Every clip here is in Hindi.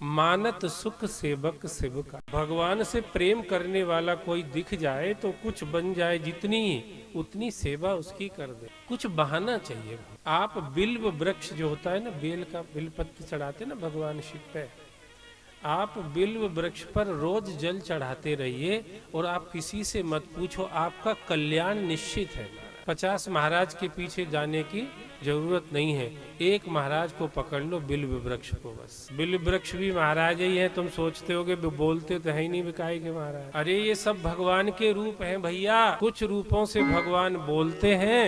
मानत सुख सेवक शिव का। भगवान से प्रेम करने वाला कोई दिख जाए तो कुछ बन जाए जितनी उतनी सेवा उसकी कर दे। कुछ बहाना चाहिए। आप बिल्व वृक्ष जो होता है ना, बेल का बिल पत्र चढ़ाते ना भगवान शिव पे, आप बिल्व वृक्ष पर रोज जल चढ़ाते रहिए और आप किसी से मत पूछो, आपका कल्याण निश्चित है। 50 महाराज के पीछे जाने की जरूरत नहीं है, एक महाराज को पकड़ लो, बिल्व वृक्ष को बस। बिल्व वृक्ष भी महाराज ही है। तुम सोचते होगे बोलते तो है ही नहीं बिकाई के महाराज। अरे ये सब भगवान के रूप हैं भैया। कुछ रूपों से भगवान बोलते हैं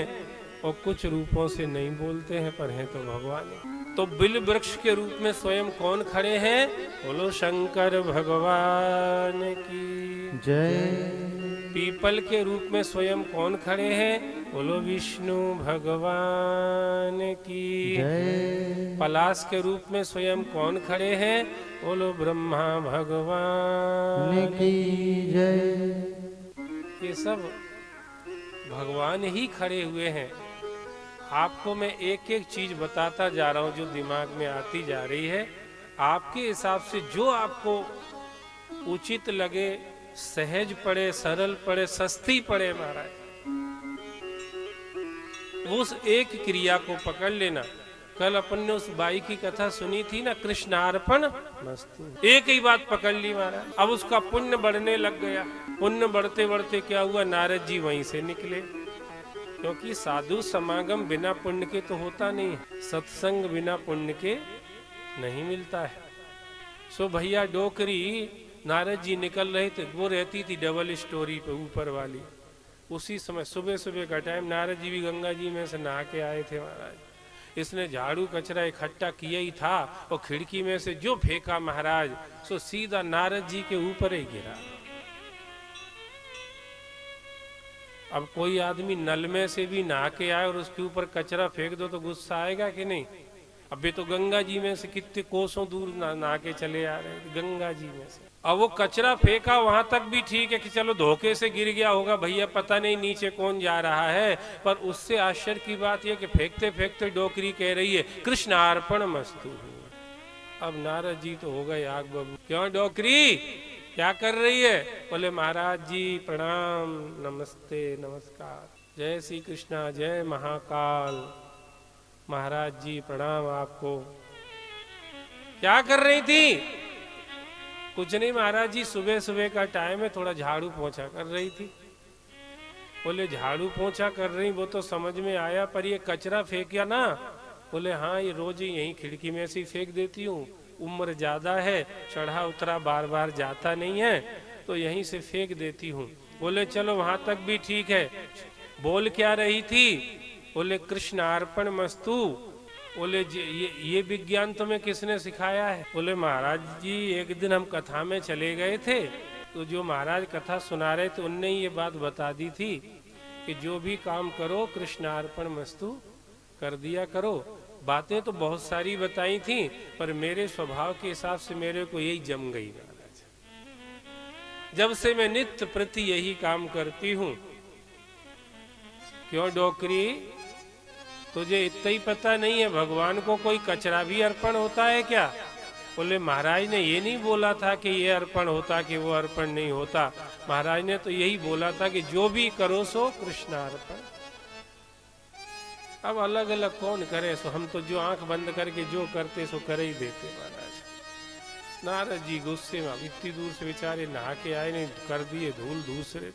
और कुछ रूपों से नहीं बोलते हैं, पर हैं तो भगवान है। तो बिल्व वृक्ष के रूप में स्वयं कौन खड़े हैं? बोलो शंकर भगवान की जय। पीपल के रूप में स्वयं कौन खड़े हैं? बोलो विष्णु भगवान की जय। पलाश के रूप में स्वयं कौन खड़े हैं? बोलो ब्रह्मा भगवान की जय। ये सब भगवान ही खड़े हुए हैं। आपको मैं एक एक चीज बताता जा रहा हूं जो दिमाग में आती जा रही है। आपके हिसाब से जो आपको उचित लगे, सहज पड़े, सरल पड़े, सस्ती पड़े महाराज, उस एक क्रिया को पकड़ लेना। कल अपन ने उस बाई की कथा सुनी थी ना, कृष्णार्पण मस्तु। एक ही बात पकड़ ली महाराज, अब उसका पुण्य बढ़ने लग गया। पुण्य बढ़ते बढ़ते क्या हुआ, नारद जी वहीं से निकले। क्योंकि साधु समागम बिना पुण्य के तो होता नहीं है, सत्संग बिना पुण्य के नहीं मिलता है। सो भैया डोकरी नारद जी निकल रहे थे, वो रहती थी डबल स्टोरी पे ऊपर वाली। उसी समय सुबह सुबह का टाइम, नारद जी भी गंगा जी में से नहा के आए थे महाराज। इसने झाड़ू कचरा इकट्ठा किया ही था और खिड़की में से जो फेंका महाराज, सो सीधा नारद जी के ऊपर ही गिरा। अब कोई आदमी नल में से भी नहा के आए और उसके ऊपर कचरा फेंक दो तो गुस्सा आएगा कि नहीं? अभी तो गंगा जी में से कितने कोसों दूर नहा के चले आ रहे हैं गंगा जी में से। अब वो कचरा फेंका वहां तक भी ठीक है कि चलो धोखे से गिर गया होगा भैया, पता नहीं नीचे कौन जा रहा है। पर उससे आश्चर्य की बात यह कि फेंकते फेंकते डोकरी कह रही है कृष्णार्पण मस्तु। अब नारद जी तो हो गए आग बबू। क्यों डोकरी क्या कर रही है? बोले महाराज जी प्रणाम, नमस्ते नमस्कार, जय श्री कृष्णा, जय महाकाल। महाराज जी प्रणाम आपको। क्या कर रही थी? कुछ नहीं महाराज जी, सुबह सुबह का टाइम है, थोड़ा झाड़ू पोंछा कर रही थी। बोले झाड़ू पोंछा कर रही, वो तो समझ में आया, पर ये कचरा फेंकिया ना? बोले हाँ, ये रोज ही यहीं खिड़की में से फेंक देती हूँ। उम्र ज्यादा है, चढ़ा उतरा बार बार जाता नहीं है, तो यहीं से फेंक देती हूँ। बोले चलो वहां तक भी ठीक है। बोल क्या रही थी? बोले कृष्णार्पण मस्तु। बोले ये विज्ञान तुम्हें किसने सिखाया है? बोले महाराज जी एक दिन हम कथा में चले गए थे, तो जो महाराज कथा सुना रहे थे उनने ये बात बता दी थी कि जो भी काम करो कृष्णार्पण मस्तु कर दिया करो। बातें तो बहुत सारी बताई थी, पर मेरे स्वभाव के हिसाब से मेरे को यही जम गई महाराज। जब से मैं नित्य प्रति यही काम करती हूं। क्यों डोकरी, तुझे इतना ही पता नहीं है भगवान को कोई कचरा भी अर्पण होता है क्या? बोले महाराज ने ये नहीं बोला था कि ये अर्पण होता कि वो अर्पण नहीं होता। महाराज ने तो यही बोला था कि जो भी करो सो कृष्णार्पण। अब अलग अलग कौन करे, सो हम तो जो आंख बंद करके जो करते सो कर ही देते महाराज। नारद जी गुस्से में, इतनी दूर से बेचारे नहा के आए, नहीं कर दिए धूल दूसरे,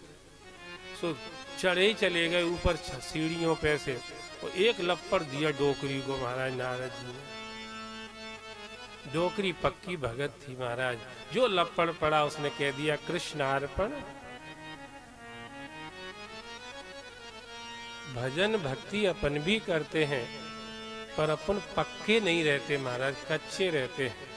सो चढ़े ही चले गए ऊपर सीढ़ियों पे से, और एक लपड़ दिया डोकरी को महाराज नारद जी ने। डोकरी पक्की भगत थी महाराज, जो लपड़ पड़ा उसने कह दिया कृष्णार्पण। भजन भक्ति अपन भी करते हैं, पर अपन पक्के नहीं रहते महाराज, कच्चे रहते हैं।